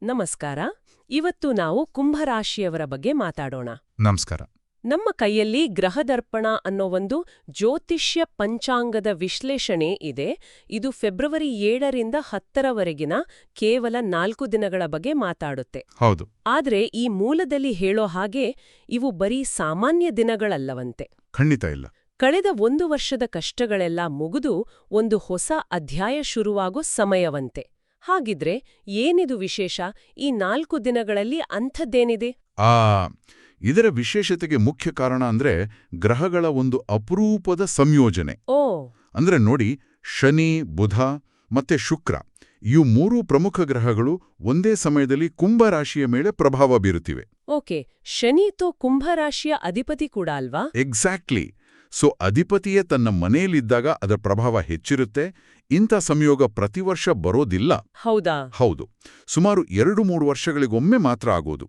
ನಮಸ್ಕಾರ. ಇವತ್ತು ನಾವು ಕುಂಭರಾಶಿಯವರ ಬಗ್ಗೆ ಮಾತಾಡೋಣ. ನಮಸ್ಕಾರ. ನಮ್ಮ ಕೈಯಲ್ಲಿ ಗ್ರಹದರ್ಪಣ ಅನ್ನೋ ಒಂದು ಜ್ಯೋತಿಷ್ಯ ಪಂಚಾಂಗದ ವಿಶ್ಲೇಷಣೆ ಇದೆ. ಇದು ಫೆಬ್ರವರಿ 7ರಿಂದ 10ರವರೆಗಿನ ಕೇವಲ 4 ದಿನಗಳ ಬಗ್ಗೆ ಮಾತಾಡುತ್ತೆ. ಹೌದು. ಆದ್ರೆ ಈ ಮೂಲದಲ್ಲಿ ಹೇಳೋ ಹಾಗೆ ಇವು ಬರೀ ಸಾಮಾನ್ಯ ದಿನಗಳಲ್ಲವಂತೆ. ಖಂಡಿತ ಇಲ್ಲ. ಕಳೆದ 1 ವರ್ಷದ ಕಷ್ಟಗಳೆಲ್ಲ ಮುಗಿದು ಒಂದು ಹೊಸ ಅಧ್ಯಾಯ ಶುರುವಾಗೋ ಸಮಯವಂತೆ. ಹಾಗಿದ್ರೆ ಏನಿದು ವಿಶೇಷ? ಈ 4 ದಿನಗಳಲ್ಲಿ ಅಂಥದ್ದೇನಿದೆ? ಇದರ ವಿಶೇಷತೆಗೆ ಮುಖ್ಯ ಕಾರಣ ಅಂದ್ರೆ ಗ್ರಹಗಳ ಒಂದು ಅಪರೂಪದ ಸಂಯೋಜನೆ. ಓ, ಅಂದ್ರೆ ನೋಡಿ, ಶನಿ, ಬುಧ ಮತ್ತೆ ಶುಕ್ರ ಇವು 3 ಪ್ರಮುಖ ಗ್ರಹಗಳು ಒಂದೇ ಸಮಯದಲ್ಲಿ ಕುಂಭರಾಶಿಯ ಮೇಲೆ ಪ್ರಭಾವ ಬೀರುತ್ತಿವೆ. ಓಕೆ. ಶನಿ ತೋ ಕುಂಭರಾಶಿಯ ಅಧಿಪತಿ ಕೂಡ ಅಲ್ವಾ? ಎಕ್ಸಾಕ್ಟ್ಲಿ. ಸೊ ಅಧಿಪತಿಯೇ ತನ್ನ ಮನೆಯಲ್ಲಿದ್ದಾಗ ಅದರ ಪ್ರಭಾವ ಹೆಚ್ಚಿರುತ್ತೆ. ಇಂಥ ಸಂಯೋಗ ಪ್ರತಿ ವರ್ಷ ಬರೋದಿಲ್ಲ. ಹೌದಾ? ಹೌದು. ಸುಮಾರು 2-3 ವರ್ಷಗಳಿಗೊಮ್ಮೆ ಮಾತ್ರ ಆಗೋದು.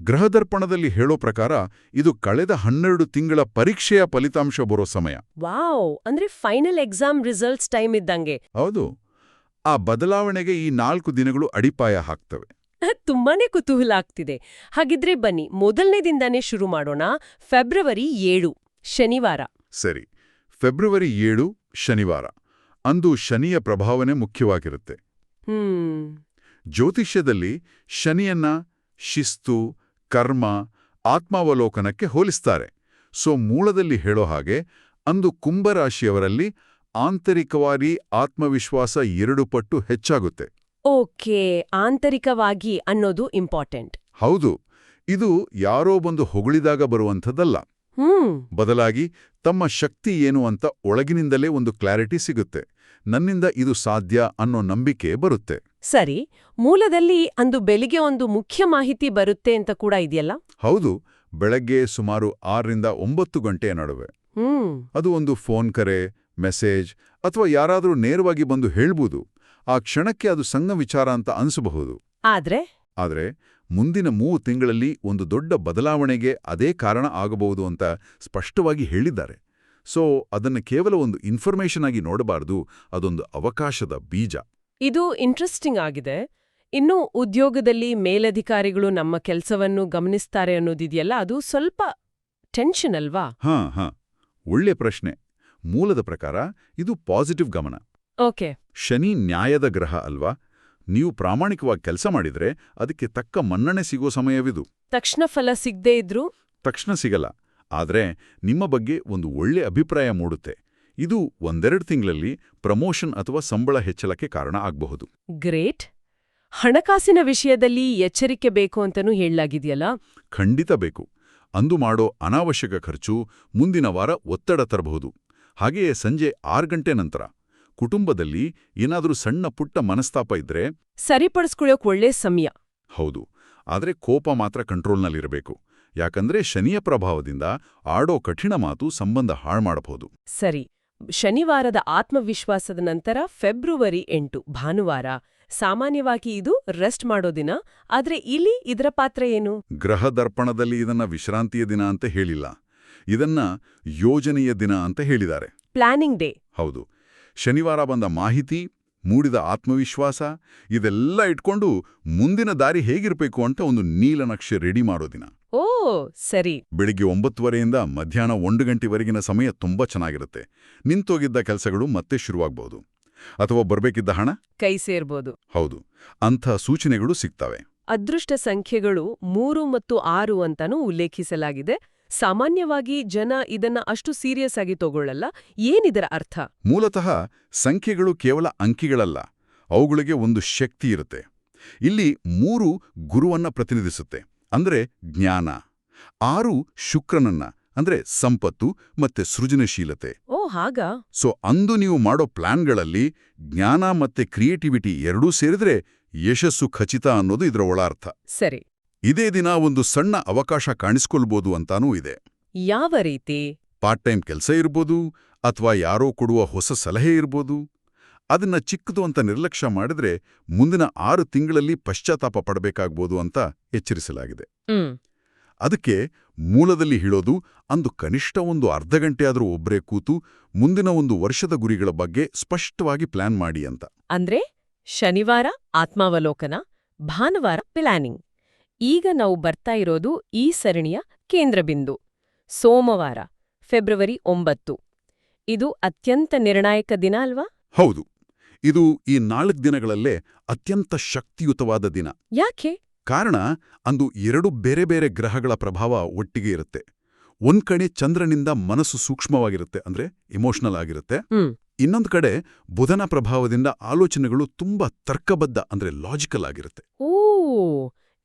ಗ್ರಹದರ್ಪಣದಲ್ಲಿ ಹೇಳೋ ಪ್ರಕಾರ ಇದು ಕಳೆದ 12 ತಿಂಗಳ ಪರೀಕ್ಷೆಯ ಫಲಿತಾಂಶ ಬರೋ ಸಮಯ. ವಾವ್! ಅಂದ್ರೆ ಫೈನಲ್ ಎಕ್ಸಾಮ್ ರಿಸಲ್ಟ್ಸ್ ಟೈಮ್ ಇದ್ದಂಗೆ. ಹೌದು. ಆ ಬದಲಾವಣೆಗೆ ಈ 4 ದಿನಗಳು ಅಡಿಪಾಯ ಹಾಕ್ತವೆ. ತುಂಬಾನೇ ಕುತೂಹಲ ಆಗ್ತಿದೆ. ಹಾಗಿದ್ರೆ ಬನ್ನಿ, ಮೊದಲನೇದಿಂದಾನೇ ಶುರು ಮಾಡೋಣ. ಫೆಬ್ರವರಿ 7 ಶನಿವಾರ. ಸರಿ. ಫೆಬ್ರವರಿ 7 ಶನಿವಾರ. ಅಂದು ಶನಿಯ ಪ್ರಭಾವನೆ ಮುಖ್ಯವಾಗಿರುತ್ತೆ. ಜ್ಯೋತಿಷ್ಯದಲ್ಲಿ ಶನಿಯನ್ನ ಶಿಸ್ತು, ಕರ್ಮ, ಆತ್ಮಾವಲೋಕನಕ್ಕೆ ಹೋಲಿಸ್ತಾರೆ. ಸೊ ಮೂಲದಲ್ಲಿ ಹೇಳೋ ಹಾಗೆ ಅಂದು ಕುಂಭರಾಶಿಯವರಲ್ಲಿ ಆಂತರಿಕವಾಗಿ ಆತ್ಮವಿಶ್ವಾಸ 2 ಪಟ್ಟು ಹೆಚ್ಚಾಗುತ್ತೆ. ಓಕೆ, ಆಂತರಿಕವಾಗಿ ಅನ್ನೋದು ಇಂಪಾರ್ಟೆಂಟ್. ಹೌದು. ಇದು ಯಾರೋ ಬಂದು ಹೊಗಳಿದಾಗ ಬರುವಂಥದ್ದಲ್ಲ. ಬದಲಾಗಿ ತಮ್ಮ ಶಕ್ತಿ ಏನು ಅಂತ ಒಳಗಿನಿಂದಲೇ ಒಂದು ಕ್ಲಾರಿಟಿ ಸಿಗುತ್ತೆ. ನನ್ನಿಂದ ಇದು ಸಾಧ್ಯ ಅನ್ನೋ ನಂಬಿಕೆ ಬರುತ್ತೆ. ಸರಿ. ಮೂಲದಲ್ಲಿ ಅಂದು ಬೆಳಿಗ್ಗೆ ಒಂದು ಮುಖ್ಯ ಮಾಹಿತಿ ಬರುತ್ತೆ ಅಂತ ಕೂಡ ಇದೆಯಲ್ಲ? ಹೌದು. ಬೆಳಗ್ಗೆ ಸುಮಾರು 6ರಿಂದ 9 ಗಂಟೆಯ ನಡುವೆ. ಅದು ಒಂದು ಫೋನ್ ಕರೆ, ಮೆಸೇಜ್ ಅಥವಾ ಯಾರಾದರೂ ನೇರವಾಗಿ ಬಂದು ಹೇಳ್ಬೋದು. ಆ ಕ್ಷಣಕ್ಕೆ ಅದು ಸಣ್ಣ ವಿಚಾರ ಅಂತ ಅನಿಸಬಹುದು. ಆದ್ರೆ ಮುಂದಿನ 3 ತಿಂಗಳಲ್ಲಿ ಒಂದು ದೊಡ್ಡ ಬದಲಾವಣೆಗೆ ಅದೇ ಕಾರಣ ಆಗಬಹುದು ಅಂತ ಸ್ಪಷ್ಟವಾಗಿ ಹೇಳಿದ್ದಾರೆ. ಸೊ ಅದನ್ನು ಕೇವಲ ಒಂದು ಇನ್ಫಾರ್ಮೇಷನ್ ಆಗಿ ನೋಡಬಾರದು, ಅದೊಂದು ಅವಕಾಶದ ಬೀಜ. ಇದು ಇಂಟ್ರೆಸ್ಟಿಂಗ್ ಆಗಿದೆ. ಇನ್ನು ಉದ್ಯೋಗದಲ್ಲಿ ಮೇಲಧಿಕಾರಿಗಳು ನಮ್ಮ ಕೆಲಸವನ್ನು ಗಮನಿಸ್ತಾರೆ ಅನ್ನೋದಿದೆಯಲ್ಲ, ಅದು ಸ್ವಲ್ಪ ಟೆನ್ಷನ್ ಅಲ್ವಾ? ಹಾ, ಒಳ್ಳೆ ಪ್ರಶ್ನೆ. ಮೂಲದ ಪ್ರಕಾರ ಇದು ಪಾಸಿಟಿವ್ ಗಮನ. ಓಕೆ. ಶನಿ ನ್ಯಾಯದ ಗ್ರಹ ಅಲ್ವಾ? ನೀವು ಪ್ರಾಮಾಣಿಕವಾಗಿ ಕೆಲಸ ಮಾಡಿದ್ರೆ ಅದಕ್ಕೆ ತಕ್ಕ ಮನ್ನಣೆ ಸಿಗೋ ಸಮಯವಿದು. ತಕ್ಷಣ ಫಲ ಸಿಗದೇ ಇದ್ರೂ? ತಕ್ಷಣ ಸಿಗಲ್ಲ. ಆದ್ರೆ ನಿಮ್ಮ ಬಗ್ಗೆ ಒಂದು ಒಳ್ಳೆ ಅಭಿಪ್ರಾಯ ಮೂಡುತ್ತೆ. ಇದು 1-2 ತಿಂಗಳಲ್ಲಿ ಪ್ರಮೋಷನ್ ಅಥವಾ ಸಂಬಳ ಹೆಚ್ಚಳಕ್ಕೆ ಕಾರಣ ಆಗಬಹುದು. ಗ್ರೇಟ್. ಹಣಕಾಸಿನ ವಿಷಯದಲ್ಲಿ ಎಚ್ಚರಿಕೆ ಬೇಕು ಅಂತನೂ ಹೇಳಲಾಗಿದೆಯಲ್ಲ? ಖಂಡಿತ ಬೇಕು. ಅಂದು ಮಾಡೋ ಅನಾವಶ್ಯಕ ಖರ್ಚು ಮುಂದಿನ ವಾರ ಒತ್ತಡ ತರಬಹುದು. ಹಾಗೆಯೇ ಸಂಜೆ 6 ಗಂಟೆ ನಂತರ ಕುಟುಂಬದಲ್ಲಿ ಏನಾದರೂ ಸಣ್ಣ ಪುಟ್ಟ ಮನಸ್ತಾಪ ಇದ್ರೆ ಸರಿಪಡಿಸ್ಕೊಳ್ಳೋಕೆ ಒಳ್ಳೆ ಸಮಯ. ಹೌದು. ಆದ್ರೆ ಕೋಪ ಮಾತ್ರ ಕಂಟ್ರೋಲ್ನಲ್ಲಿರಬೇಕು. ಯಾಕಂದ್ರೆ ಶನಿಯ ಪ್ರಭಾವದಿಂದ ಆಡೋ ಕಠಿಣ ಮಾತು ಸಂಬಂಧ ಹಾಳು ಮಾಡಬಹುದು. ಸರಿ. ಶನಿವಾರದ ಆತ್ಮವಿಶ್ವಾಸದ ನಂತರ ಫೆಬ್ರವರಿ 8 ಭಾನುವಾರ. ಸಾಮಾನ್ಯವಾಗಿ ಇದು ರೆಸ್ಟ್ ಮಾಡೋ ದಿನ. ಆದ್ರೆ ಇಲ್ಲಿ ಇದರ ಪಾತ್ರ ಏನು? ಗ್ರಹದರ್ಪಣದಲ್ಲಿ ಇದನ್ನ ವಿಶ್ರಾಂತಿಯ ದಿನ ಅಂತ ಹೇಳಿಲ್ಲ. ಇದನ್ನ ಯೋಜನೆಯ ದಿನ ಅಂತ ಹೇಳಿದ್ದಾರೆ. Planning day. ಹೌದು. ಶನಿವಾರ ಬಂದ ಮಾಹಿತಿ, ಮೂಡಿದ ಆತ್ಮವಿಶ್ವಾಸ ಇದೆಲ್ಲ ಇಟ್ಕೊಂಡು ಮುಂದಿನ ದಾರಿ ಹೇಗಿರಬೇಕು ಅಂತ ಒಂದು ನೀಲನಕ್ಷೆ ರೆಡಿ ಮಾಡೋ ದಿನ. ಓ ಸರಿ. ಬೆಳಿಗ್ಗೆ 9:30ರಿಂದ ಮಧ್ಯಾಹ್ನ 1 ಗಂಟೆವರೆಗಿನ ಸಮಯ ತುಂಬಾ ಚೆನ್ನಾಗಿರುತ್ತೆ. ನಿಂತೋಗಿದ್ದ ಕೆಲಸಗಳು ಮತ್ತೆ ಶುರುವಾಗಬಹುದು. ಅಥವಾ ಬರ್ಬೇಕಿದ್ದ ಹಣ ಕೈ ಸೇರ್ಬೋದು. ಹೌದು. ಅಂಥ ಸೂಚನೆಗಳು ಸಿಗ್ತವೆ. ಅದೃಷ್ಟ ಸಂಖ್ಯೆಗಳು 3 ಮತ್ತು 6 ಅಂತಾನೂ ಉಲ್ಲೇಖಿಸಲಾಗಿದೆ. ಸಾಮಾನ್ಯವಾಗಿ ಜನ ಇದನ್ನ ಅಷ್ಟು ಸೀರಿಯಸ್ ಆಗಿ ತಗೊಳ್ಳಲ್ಲ. ಏನಿದರ ಅರ್ಥ? ಮೂಲತಃ ಸಂಖ್ಯೆಗಳು ಕೇವಲ ಅಂಕಿಗಳಲ್ಲ, ಅವುಗಳಿಗೆ ಒಂದು ಶಕ್ತಿ ಇರುತ್ತೆ. ಇಲ್ಲಿ 3 ಗುರುವನ್ನ ಪ್ರತಿನಿಧಿಸುತ್ತೆ, ಅಂದ್ರೆ ಜ್ಞಾನ. 6 ಶುಕ್ರನನ್ನ, ಅಂದ್ರೆ ಸಂಪತ್ತು ಮತ್ತೆ ಸೃಜನಶೀಲತೆ. ಓ ಹಾಗಾ? ಸೊ ಅಂದು ನೀವು ಮಾಡೋ ಪ್ಲಾನ್ಗಳಲ್ಲಿ ಜ್ಞಾನ ಮತ್ತೆ ಕ್ರಿಯೇಟಿವಿಟಿ ಎರಡೂ ಸೇರಿದ್ರೆ ಯಶಸ್ಸು ಖಚಿತ ಅನ್ನೋದು ಇದರ ಒಳಾರ್ಥ. ಸರಿ. ಇದೇ ದಿನ ಒಂದು ಸಣ್ಣ ಅವಕಾಶ ಕಾಣಿಸ್ಕೊಳ್ಬೋದು ಅಂತಾನೂ ಇದೆ. ಯಾವ ರೀತಿ? ಪಾರ್ಟ್ ಟೈಮ್ ಕೆಲಸ ಇರ್ಬೋದು, ಅಥವಾ ಯಾರೋ ಕೊಡುವ ಹೊಸ ಸಲಹೆ ಇರ್ಬೋದು. ಅದನ್ನ ಚಿಕ್ಕದು ಅಂತ ನಿರ್ಲಕ್ಷ್ಯ ಮಾಡಿದ್ರೆ ಮುಂದಿನ 6 ತಿಂಗಳಲ್ಲಿ ಪಶ್ಚಾತ್ತಾಪ ಪಡಬೇಕಾಗ್ಬೋದು ಅಂತ ಎಚ್ಚರಿಸಲಾಗಿದೆ. ಅದಕ್ಕೆ ಮೂಲದಲ್ಲಿ ಹೇಳೋದು ಅಂದು ಕನಿಷ್ಠ ಒಂದು ಅರ್ಧ ಗಂಟೆಯಾದರೂ ಒಬ್ಬರೇ ಕೂತು ಮುಂದಿನ ಒಂದು ವರ್ಷದ ಗುರಿಗಳ ಬಗ್ಗೆ ಸ್ಪಷ್ಟವಾಗಿ ಪ್ಲಾನ್ ಮಾಡಿ ಅಂತ. ಅಂದ್ರೆ ಶನಿವಾರ ಆತ್ಮಾವಲೋಕನ, ಭಾನುವಾರ ಪ್ಲಾನಿಂಗ್. ಈಗ ನಾವು ಬರ್ತಾ ಇರೋದು ಈ ಸರಣಿಯ ಕೇಂದ್ರಬಿಂದು. ಸೋಮವಾರ ಫೆಬ್ರವರಿ 9. ಇದು ಅತ್ಯಂತ ನಿರ್ಣಾಯಕ ದಿನ ಅಲ್ವಾ? ಹೌದು, ಇದು ಈ 4 ದಿನಗಳಲ್ಲೇ ಅತ್ಯಂತ ಶಕ್ತಿಯುತವಾದ ದಿನ. ಯಾಕೆ? ಕಾರಣ, ಅಂದು 2 ಬೇರೆ ಬೇರೆ ಗ್ರಹಗಳ ಪ್ರಭಾವ ಒಟ್ಟಿಗೆ ಇರುತ್ತೆ. ಒಂದ್ ಕಡೆ ಚಂದ್ರನಿಂದ ಮನಸ್ಸು ಸೂಕ್ಷ್ಮವಾಗಿರುತ್ತೆ, ಅಂದ್ರೆ ಇಮೋಷನಲ್ ಆಗಿರುತ್ತೆ. ಇನ್ನೊಂದು ಕಡೆ ಬುಧನ ಪ್ರಭಾವದಿಂದ ಆಲೋಚನೆಗಳು ತುಂಬಾ ತರ್ಕಬದ್ಧ, ಅಂದ್ರೆ ಲಾಜಿಕಲ್ ಆಗಿರುತ್ತೆ. ಓ,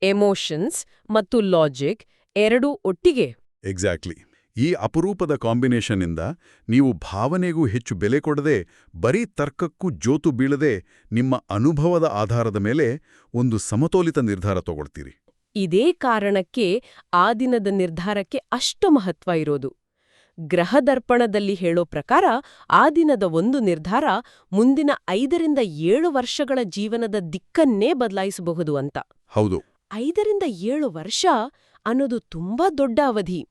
ಎಮೋಷನ್ಸ್ ಮತ್ತು ಲಾಜಿಕ್ ಎರಡೂ ಒಟ್ಟಿಗೆ. ಎಕ್ಸಾಕ್ಟ್ಲಿ. ಈ ಅಪರೂಪದ ಕಾಂಬಿನೇಷನ್ನಿಂದ ನೀವು ಭಾವನೆಗೂ ಹೆಚ್ಚು ಬೆಲೆ ಕೊಡದೆ, ಬರೀ ತರ್ಕಕ್ಕೂ ಜೋತು ಬೀಳದೆ, ನಿಮ್ಮ ಅನುಭವದ ಆಧಾರದ ಮೇಲೆ ಒಂದು ಸಮತೋಲಿತ ನಿರ್ಧಾರ ತಗೊಳ್ತೀರಿ. ಇದೇ ಕಾರಣಕ್ಕೆ ಆ ದಿನದ ನಿರ್ಧಾರಕ್ಕೆ ಅಷ್ಟು ಮಹತ್ವ ಇರೋದು. ಗ್ರಹದರ್ಪಣದಲ್ಲಿ ಹೇಳೋ ಪ್ರಕಾರ ಆ ದಿನದ ಒಂದು ನಿರ್ಧಾರ ಮುಂದಿನ 5ರಿಂದ 7 ವರ್ಷಗಳ ಜೀವನದ ದಿಕ್ಕನ್ನೇ ಬದಲಾಯಿಸಬಹುದು ಅಂತ. ಹೌದು. 5ರಿಂದ 7 ವರ್ಷ ಅನ್ನೋದು ತುಂಬಾ ದೊಡ್ಡ ಅವಧಿ.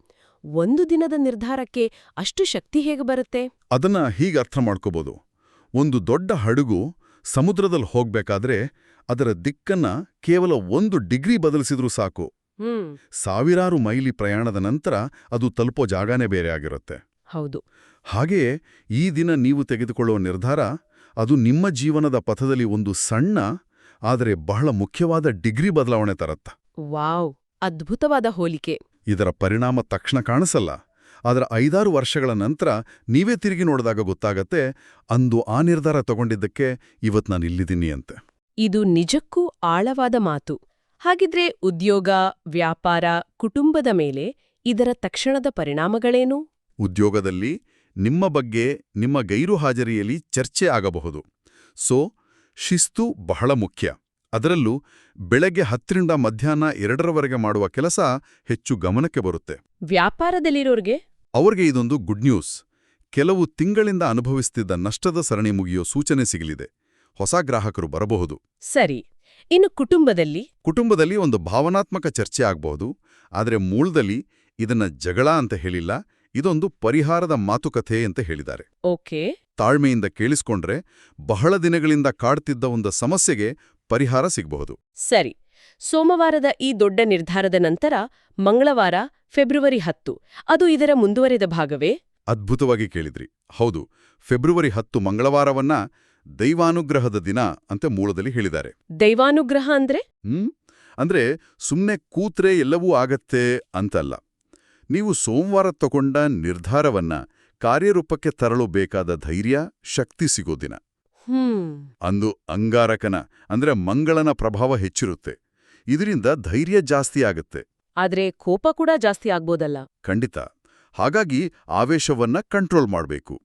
ಒಂದು ದಿನದ ನಿರ್ಧಾರಕ್ಕೆ ಅಷ್ಟು ಶಕ್ತಿ ಹೇಗೆ ಬರುತ್ತೆ? ಅದನ್ನ ಹೀಗೆ ಅರ್ಥ ಮಾಡ್ಕೋಬೋದು. ಒಂದು ದೊಡ್ಡ ಹಡಗು ಸಮುದ್ರದಲ್ಲಿ ಹೋಗ್ಬೇಕಾದ್ರೆ ಅದರ ದಿಕ್ಕನ್ನ ಕೇವಲ 1 ಡಿಗ್ರಿ ಬದಲಿಸಿದ್ರೂ ಸಾಕು. ಸಾವಿರಾರು ಮೈಲಿ ಪ್ರಯಾಣದ ನಂತರ ಅದು ತಲುಪೋ ಜಾಗನೇ ಬೇರೆ ಆಗಿರುತ್ತೆ. ಹೌದು. ಹಾಗೆಯೇ ಈ ದಿನ ನೀವು ತೆಗೆದುಕೊಳ್ಳುವ ನಿರ್ಧಾರ, ಅದು ನಿಮ್ಮ ಜೀವನದ ಪಥದಲ್ಲಿ ಒಂದು ಸಣ್ಣ ಆದರೆ ಬಹಳ ಮುಖ್ಯವಾದ ಡಿಗ್ರಿ ಬದಲಾವಣೆ ತರತ್ತ. ವಾವ್, ಅದ್ಭುತವಾದ ಹೋಲಿಕೆ. ಇದರ ಪರಿಣಾಮ ತಕ್ಷಣ ಕಾಣಿಸಲ್ಲ, ಆದರೆ 5-6 ವರ್ಷಗಳ ನಂತರ ನೀವೇ ತಿರುಗಿ ನೋಡಿದಾಗ ಗೊತ್ತಾಗತ್ತೆ, ಅಂದು ಆ ನಿರ್ಧಾರ ತಗೊಂಡಿದ್ದಕ್ಕೆ ಇವತ್ತು ನಾನು ಇಲ್ಲಿದ್ದೀನಿ ಅಂತೆ. ಇದು ನಿಜಕ್ಕೂ ಆಳವಾದ ಮಾತು. ಹಾಗಿದ್ರೆ ಉದ್ಯೋಗ, ವ್ಯಾಪಾರ, ಕುಟುಂಬದ ಮೇಲೆ ಇದರ ತಕ್ಷಣದ ಪರಿಣಾಮಗಳೇನು? ಉದ್ಯೋಗದಲ್ಲಿ ನಿಮ್ಮ ಬಗ್ಗೆ ನಿಮ್ಮ ಗೈರು ಹಾಜರಿಯಲ್ಲಿ ಚರ್ಚೆ ಆಗಬಹುದು. ಸೊ, ಶಿಸ್ತು ಬಹಳ ಮುಖ್ಯ. ಅದರಲ್ಲೂ ಬೆಳಗ್ಗೆ 10ರಿಂದ ಮಧ್ಯಾಹ್ನ 2ರವರೆಗೆ ಮಾಡುವ ಕೆಲಸ ಹೆಚ್ಚು ಗಮನಕ್ಕೆ ಬರುತ್ತೆ. ವ್ಯಾಪಾರದಲ್ಲಿರೋರ್ಗೆ ಅವ್ರಿಗೆ ಇದೊಂದು ಗುಡ್ ನ್ಯೂಸ್. ಕೆಲವು ತಿಂಗಳಿಂದ ಅನುಭವಿಸ್ತಿದ್ದ ನಷ್ಟದ ಸರಣಿ ಮುಗಿಯೋ ಸೂಚನೆ ಸಿಗಲಿದೆ. ಹೊಸ ಗ್ರಾಹಕರು ಬರಬಹುದು. ಸರಿ. ಇನ್ನು ಕುಟುಂಬದಲ್ಲಿ ಒಂದು ಭಾವನಾತ್ಮಕ ಚರ್ಚೆ ಆಗಬಹುದು. ಆದರೆ ಮೂಲದಲ್ಲಿ ಇದನ್ನ ಜಗಳ ಅಂತ ಹೇಳಿಲ್ಲ, ಇದೊಂದು ಪರಿಹಾರದ ಮಾತುಕತೆ ಅಂತ ಹೇಳಿದ್ದಾರೆ. ಓಕೆ. ತಾಳ್ಮೆಯಿಂದ ಕೇಳಿಸ್ಕೊಂಡ್ರೆ ಬಹಳ ದಿನಗಳಿಂದ ಕಾಡ್ತಿದ್ದ ಒಂದು ಸಮಸ್ಯೆಗೆ ಪರಿಹಾರ ಸಿಗಬಹುದು. ಸರಿ. ಸೋಮವಾರದ ಈ ದೊಡ್ಡ ನಿರ್ಧಾರದ ನಂತರ ಮಂಗಳವಾರ ಫೆಬ್ರವರಿ 10, ಅದು ಇದರ ಮುಂದುವರೆದ ಭಾಗವೇ? ಅದ್ಭುತವಾಗಿ ಕೇಳಿದ್ರಿ. ಹೌದು, ಫೆಬ್ರವರಿ 10 ಮಂಗಳವಾರವನ್ನ ದೈವಾನುಗ್ರಹದ ದಿನ ಅಂತ ಮೂಲದಲ್ಲಿ ಹೇಳಿದ್ದಾರೆ. ದೈವಾನುಗ್ರಹ ಅಂದ್ರೆ? ಅಂದ್ರೆ ಸುಮ್ನೆ ಕೂತ್ರೆ ಎಲ್ಲವೂ ಆಗತ್ತೆ ಅಂತಲ್ಲ. ನೀವು ಸೋಮವಾರ ತಗೊಂಡ ನಿರ್ಧಾರವನ್ನ ಕಾರ್ಯರೂಪಕ್ಕೆ ತರಲು ಬೇಕಾದ ಧೈರ್ಯ, ಶಕ್ತಿ ಸಿಗೋ ದಿನ. ಅಂದು ಅಂಗಾರಕನ ಅಂದ್ರೆ ಮಂಗಳನ ಪ್ರಭಾವ ಹೆಚ್ಚಿರುತ್ತೆ. ಇದರಿಂದ ಧೈರ್ಯ ಜಾಸ್ತಿ ಆಗತ್ತೆ. ಆದ್ರೆ ಕೋಪ ಕೂಡ ಜಾಸ್ತಿ ಆಗ್ಬೋದಲ್ಲ? ಖಂಡಿತ. ಹಾಗಾಗಿ ಆವೇಶವನ್ನ ಕಂಟ್ರೋಲ್ ಮಾಡಬೇಕು.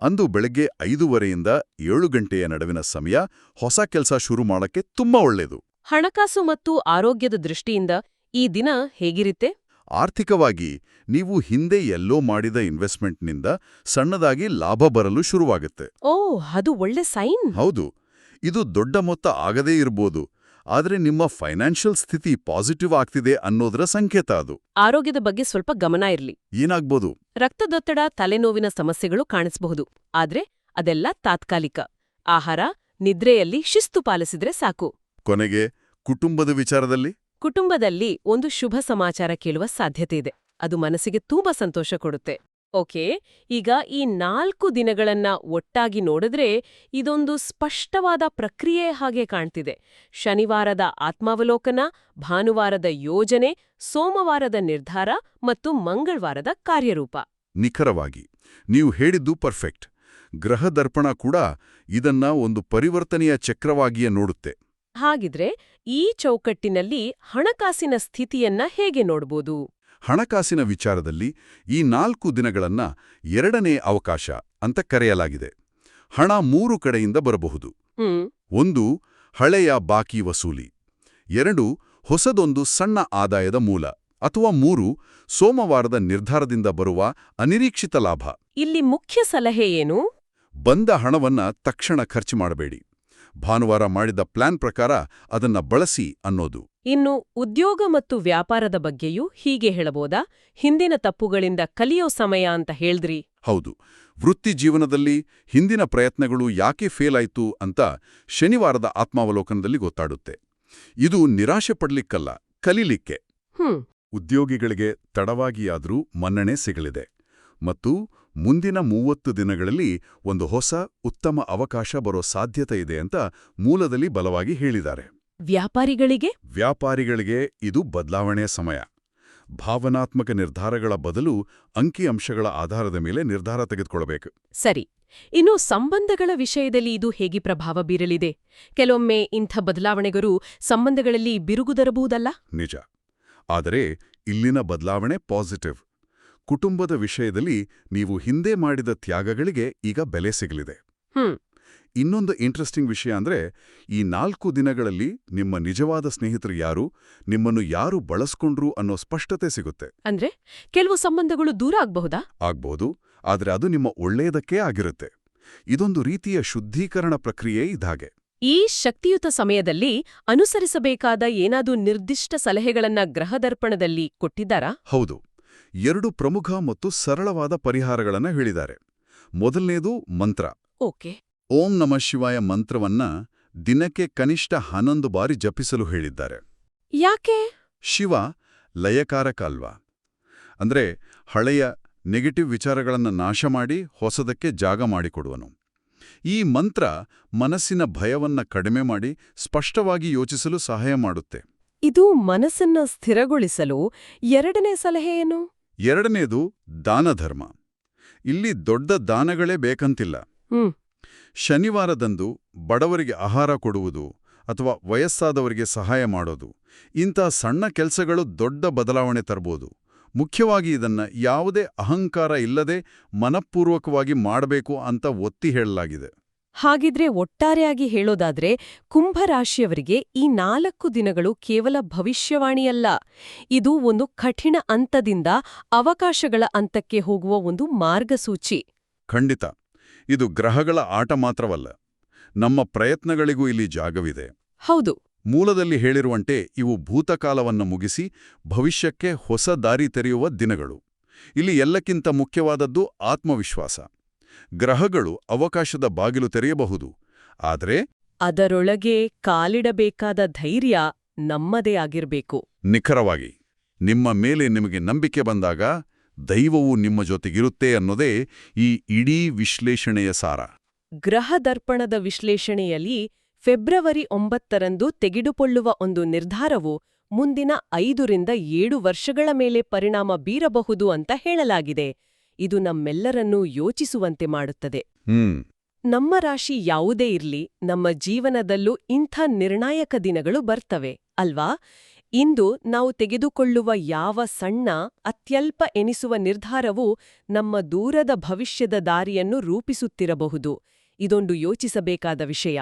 ಅಂದು ಬೆಳಗ್ಗೆ 5:30ರಿಂದ 7 ಗಂಟೆಯ ನಡುವಿನ ಸಮಯ ಹೊಸ ಕೆಲಸ ಶುರು ಮಾಡಕ್ಕೆ ತುಂಬಾ ಒಳ್ಳೆಯದು. ಹಣಕಾಸು ಮತ್ತು ಆರೋಗ್ಯದ ದೃಷ್ಟಿಯಿಂದ ಈ ದಿನ ಹೇಗಿರುತ್ತೆ? ಆರ್ಥಿಕವಾಗಿ ನೀವು ಹಿಂದೆ ಎಲ್ಲೋ ಮಾಡಿದ ಇನ್ವೆಸ್ಟ್ಮೆಂಟ್ನಿಂದ ಸಣ್ಣದಾಗಿ ಲಾಭ ಬರಲು ಶುರುವಾಗುತ್ತೆ. ಅದು ಒಳ್ಳೆ ಸೈನ್. ಹೌದು. ಇದು ದೊಡ್ಡ ಮೊತ್ತ ಆಗದೇ ಇರ್ಬೋದು, ಆದರೆ ನಿಮ್ಮ ಫೈನಾನ್ಷಿಯಲ್ ಸ್ಥಿತಿ ಪಾಸಿಟಿವ್ ಆಗ್ತಿದೆ ಅನ್ನೋದರ ಸಂಕೇತ ಅದು. ಆರೋಗ್ಯದ ಬಗ್ಗೆ ಸ್ವಲ್ಪ ಗಮನ ಇರ್ಲಿ. ಏನಾಗ್ಬೋದು? ರಕ್ತದೊತ್ತಡ, ತಲೆನೋವಿನ ಸಮಸ್ಯೆಗಳು ಕಾಣಿಸಬಹುದು. ಆದ್ರೆ ಅದೆಲ್ಲ ತಾತ್ಕಾಲಿಕ. ಆಹಾರ, ನಿದ್ರೆಯಲ್ಲಿ ಶಿಸ್ತು ಪಾಲಿಸಿದ್ರೆ ಸಾಕು. ಕೊನೆಗೆ ಕುಟುಂಬದ ಕುಟುಂಬದಲ್ಲಿ ಒಂದು ಶುಭ ಸಮಾಚಾರ ಕೇಳುವ ಸಾಧ್ಯತೆ ಇದೆ. ಅದು ಮನಸ್ಸಿಗೆ ತುಂಬಾ ಸಂತೋಷ ಕೊಡುತ್ತೆ. ಓಕೆ, ಈಗ ಈ 4 ದಿನಗಳನ್ನ ಒಟ್ಟಾಗಿ ನೋಡಿದ್ರೆ ಇದೊಂದು ಸ್ಪಷ್ಟವಾದ ಪ್ರಕ್ರಿಯೆ ಹಾಗೆ ಕಾಣ್ತಿದೆ. ಶನಿವಾರದ ಆತ್ಮಾವಲೋಕನ, ಭಾನುವಾರದ ಯೋಜನೆ, ಸೋಮವಾರದ ನಿರ್ಧಾರ ಮತ್ತು ಮಂಗಳವಾರದ ಕಾರ್ಯರೂಪ. ನಿಖರವಾಗಿ ನೀವು ಹೇಳಿದ್ದು ಪರ್ಫೆಕ್ಟ್. ಗ್ರಹದರ್ಪಣ ಕೂಡ ಇದನ್ನ ಒಂದು ಪರಿವರ್ತನೆಯ ಚಕ್ರವಾಗಿಯೇ ನೋಡುತ್ತೆ. ಹಾಗಿದ್ರೆ ಈ ಚೌಕಟ್ಟಿನಲ್ಲಿ ಹಣಕಾಸಿನ ಸ್ಥಿತಿಯನ್ನ ಹೇಗೆ ನೋಡ್ಬೋದು? ಹಣಕಾಸಿನ ವಿಚಾರದಲ್ಲಿ ಈ 4 ದಿನಗಳನ್ನ 2ನೇ ಅವಕಾಶ ಅಂತ ಕರೆಯಲಾಗಿದೆ. ಹಣ 3 ಕಡೆಯಿಂದ ಬರಬಹುದು. 1, ಹಳೆಯ ಬಾಕಿ ವಸೂಲಿ. 2, ಹೊಸದೊಂದು ಸಣ್ಣ ಆದಾಯದ ಮೂಲ. ಅಥವಾ 3, ಸೋಮವಾರದ ನಿರ್ಧಾರದಿಂದ ಬರುವ ಅನಿರೀಕ್ಷಿತ ಲಾಭ. ಇಲ್ಲಿ ಮುಖ್ಯ ಸಲಹೆ ಏನು? ಬಂದ ಹಣವನ್ನ ತಕ್ಷಣ ಖರ್ಚು ಮಾಡಬೇಡಿ. ಭಾನುವಾರ ಮಾಡಿದ ಪ್ಲಾನ್ ಪ್ರಕಾರ ಅದನ್ನ ಬಳಸಿ ಅನ್ನೋದು. ಇನ್ನು ಉದ್ಯೋಗ ಮತ್ತು ವ್ಯಾಪಾರದ ಬಗ್ಗೆಯೂ ಹೀಗೆ ಹೇಳಬಹುದಾ? ಹಿಂದಿನ ತಪ್ಪುಗಳಿಂದ ಕಲಿಯೋ ಸಮಯ ಅಂತ ಹೇಳ್ದ್ರಿ. ಹೌದು. ವೃತ್ತಿ ಜೀವನದಲ್ಲಿ ಹಿಂದಿನ ಪ್ರಯತ್ನಗಳು ಯಾಕೆ ಫೇಲ್ ಆಯ್ತು ಅಂತ ಶನಿವಾರದ ಆತ್ಮಾವಲೋಕನದಲ್ಲಿ ಗೊತ್ತಾಡುತ್ತೆ. ಇದು ನಿರಾಶೆ ಪಡ್ಲಿಕ್ಕಲ್ಲ, ಕಲೀಲಿಕ್ಕೆ. ಹ್ಮ್ ಉದ್ಯೋಗಿಗಳಿಗೆ ತಡವಾಗಿಯಾದರೂ ಮನ್ನಣೆ ಸಿಗಲಿದೆ ಮತ್ತು ಮುಂದಿನ 30 ದಿನಗಳಲ್ಲಿ ಒಂದು ಹೊಸ ಉತ್ತಮ ಅವಕಾಶ ಬರೋ ಸಾಧ್ಯತೆ ಇದೆ ಅಂತ ಮೂಲದಲ್ಲಿ ಬಲವಾಗಿ ಹೇಳಿದ್ದಾರೆ. ವ್ಯಾಪಾರಿಗಳಿಗೆ ಇದು ಬದಲಾವಣೆಯ ಸಮಯ. ಭಾವನಾತ್ಮಕ ನಿರ್ಧಾರಗಳ ಬದಲು ಅಂಕಿಅಂಶಗಳ ಆಧಾರದ ಮೇಲೆ ನಿರ್ಧಾರ ತೆಗೆದುಕೊಳ್ಳಬೇಕು. ಸರಿ. ಇನ್ನು ಸಂಬಂಧಗಳ ವಿಷಯದಲ್ಲಿ ಇದು ಹೇಗೆ ಪ್ರಭಾವ ಬೀರಲಿದೆ? ಕೆಲವೊಮ್ಮೆ ಇಂಥ ಬದಲಾವಣೆಗಳು ಸಂಬಂಧಗಳಲ್ಲಿ ಬಿರುಗುದರಬಹುದಲ್ಲ? ನಿಜ. ಆದರೆ ಇಲ್ಲಿನ ಬದಲಾವಣೆ ಪಾಸಿಟಿವ್. ಕುಟುಂಬದ ವಿಷಯದಲ್ಲಿ ನೀವು ಹಿಂದೆ ಮಾಡಿದ ತ್ಯಾಗಗಳಿಗೆ ಈಗ ಬೆಲೆ ಸಿಗಲಿದೆ. ಇನ್ನೊಂದು ಇಂಟ್ರೆಸ್ಟಿಂಗ್ ವಿಷಯ ಅಂದ್ರೆ, ಈ 4 ದಿನಗಳಲ್ಲಿ ನಿಮ್ಮ ನಿಜವಾದ ಸ್ನೇಹಿತರು ಯಾರು, ನಿಮ್ಮನ್ನು ಯಾರು ಬಳಸ್ಕೊಂಡ್ರು ಅನ್ನೋ ಸ್ಪಷ್ಟತೆ ಸಿಗುತ್ತೆ. ಅಂದ್ರೆ ಕೆಲವು ಸಂಬಂಧಗಳು ದೂರ ಆಗ್ಬಹುದಾ? ಆಗ್ಬೋದು, ಆದ್ರೆ ಅದು ನಿಮ್ಮ ಒಳ್ಳೆಯದಕ್ಕೇ ಆಗಿರುತ್ತೆ. ಇದೊಂದು ರೀತಿಯ ಶುದ್ಧೀಕರಣ ಪ್ರಕ್ರಿಯೆ ಇದ್ಹಾಗೆ. ಈ ಶಕ್ತಿಯುತ ಸಮಯದಲ್ಲಿ ಅನುಸರಿಸಬೇಕಾದ ಏನಾದ್ರೂ ನಿರ್ದಿಷ್ಟ ಸಲಹೆಗಳನ್ನ ಗ್ರಹದರ್ಪಣದಲ್ಲಿ ಕೊಟ್ಟಿದ್ದಾರಾ? ಹೌದು. 2 ಪ್ರಮುಖ ಮತ್ತು ಸರಳವಾದ ಪರಿಹಾರಗಳನ್ನ ಹೇಳಿದ್ದಾರೆ. ಮೊದಲನೇದು ಮಂತ್ರ. ಓಕೆ. ಓಂ ನಮಃ ಶಿವಾಯ ಮಂತ್ರವನ್ನ ದಿನಕ್ಕೆ ಕನಿಷ್ಠ 11 ಬಾರಿ ಜಪಿಸಲು ಹೇಳಿದ್ದಾರೆ. ಯಾಕೆ? ಶಿವ ಲಯಕಾರಕ ಅಲ್ವಾ? ಅಂದ್ರೆ ಹಳೆಯ ನೆಗೆಟಿವ್ ವಿಚಾರಗಳನ್ನು ನಾಶ ಮಾಡಿ ಹೊಸದಕ್ಕೆ ಜಾಗ ಮಾಡಿಕೊಡುವನು. ಈ ಮಂತ್ರ ಮನಸ್ಸಿನ ಭಯವನ್ನ ಕಡಿಮೆ ಮಾಡಿ ಸ್ಪಷ್ಟವಾಗಿ ಯೋಚಿಸಲು ಸಹಾಯ ಮಾಡುತ್ತೆ. ಇದು ಮನಸ್ಸನ್ನ ಸ್ಥಿರಗೊಳಿಸಲು. ಎರಡನೇ ಸಲಹೆ ಏನು? ಎರಡನೇದು ದಾನಧರ್ಮ. ಇಲ್ಲಿ ದೊಡ್ಡ ದಾನಗಳೇ ಬೇಕಂತಿಲ್ಲ. ಶನಿವಾರದಂದು ಬಡವರಿಗೆ ಆಹಾರ ಕೊಡುವುದು ಅಥವಾ ವಯಸ್ಸಾದವರಿಗೆ ಸಹಾಯ ಮಾಡೋದು, ಇಂಥ ಸಣ್ಣ ಕೆಲಸಗಳು ದೊಡ್ಡ ಬದಲಾವಣೆ ತರಬಹುದು. ಮುಖ್ಯವಾಗಿ ಇದನ್ನ ಯಾವುದೇ ಅಹಂಕಾರ ಇಲ್ಲದೆ ಮನಪೂರ್ವಕವಾಗಿ ಮಾಡಬೇಕು ಅಂತ ಒತ್ತಿ ಹೇಳಲಾಗಿದೆ. ಹಾಗಿದ್ರೆ ಒಟ್ಟಾರೆಯಾಗಿ ಹೇಳೋದಾದ್ರೆ ಕುಂಭರಾಶಿಯವರಿಗೆ ಈ 4 ದಿನಗಳು ಕೇವಲ ಭವಿಷ್ಯವಾಣಿಯಲ್ಲ, ಇದು ಒಂದು ಕಠಿಣ ಹಂತದಿಂದ ಅವಕಾಶಗಳ ಹಂತಕ್ಕೆ ಹೋಗುವ ಒಂದು ಮಾರ್ಗಸೂಚಿ. ಖಂಡಿತ. ಇದು ಗ್ರಹಗಳ ಆಟ ಮಾತ್ರವಲ್ಲ, ನಮ್ಮ ಪ್ರಯತ್ನಗಳಿಗೂ ಇಲ್ಲಿ ಜಾಗವಿದೆ. ಹೌದು. ಮೂಲದಲ್ಲಿ ಹೇಳಿರುವಂತೆ ಇವು ಭೂತಕಾಲವನ್ನು ಮುಗಿಸಿ ಭವಿಷ್ಯಕ್ಕೆ ಹೊಸ ದಾರಿ ತೆರೆಯುವ ದಿನಗಳು. ಇಲ್ಲಿ ಎಲ್ಲಕ್ಕಿಂತ ಮುಖ್ಯವಾದದ್ದು ಆತ್ಮವಿಶ್ವಾಸ. ಗ್ರಹಗಳು ಅವಕಾಶದ ಬಾಗಿಲು ತೆರೆಯಬಹುದು, ಆದರೆ ಅದರೊಳಗೆ ಕಾಲಿಡಬೇಕಾದ ಧೈರ್ಯ ನಮ್ಮದೇ ಆಗಿರ್ಬೇಕು. ನಿಖರವಾಗಿ ನಿಮ್ಮ ಮೇಲೆ ನಿಮಗೆ ನಂಬಿಕೆ ಬಂದಾಗ ದೈವವು ನಿಮ್ಮ ಜೊತೆಗಿರುತ್ತೆ ಅನ್ನೋದೇ ಈ ಇಡೀ ವಿಶ್ಲೇಷಣೆಯ ಸಾರ. ಗ್ರಹದರ್ಪಣದ ವಿಶ್ಲೇಷಣೆಯಲ್ಲಿ ಫೆಬ್ರವರಿ 9ರಂದು ತೆಗೆದುಕೊಳ್ಳುವ ಒಂದು ನಿರ್ಧಾರವು ಮುಂದಿನ 5 ರಿಂದ 7 ವರ್ಷಗಳ ಮೇಲೆ ಪರಿಣಾಮ ಬೀರಬಹುದು ಅಂತ ಹೇಳಲಾಗಿದೆ. ಇದು ನಮ್ಮೆಲ್ಲರನ್ನೂ ಯೋಚಿಸುವಂತೆ ಮಾಡುತ್ತದೆ. ನಮ್ಮ ರಾಶಿ ಯಾವುದೇ ಇರ್ಲಿ, ನಮ್ಮ ಜೀವನದಲ್ಲೂ ಇಂಥ ನಿರ್ಣಾಯಕ ದಿನಗಳು ಬರ್ತವೆ ಅಲ್ವಾ? ಇಂದು ನಾವು ತೆಗೆದುಕೊಳ್ಳುವ ಯಾವ ಸಣ್ಣ, ಅತ್ಯಲ್ಪ ಎನಿಸುವ ನಿರ್ಧಾರವೂ ನಮ್ಮ ದೂರದ ಭವಿಷ್ಯದ ದಾರಿಯನ್ನು ರೂಪಿಸುತ್ತಿರಬಹುದು. ಇದೊಂದು ಯೋಚಿಸಬೇಕಾದ ವಿಷಯ.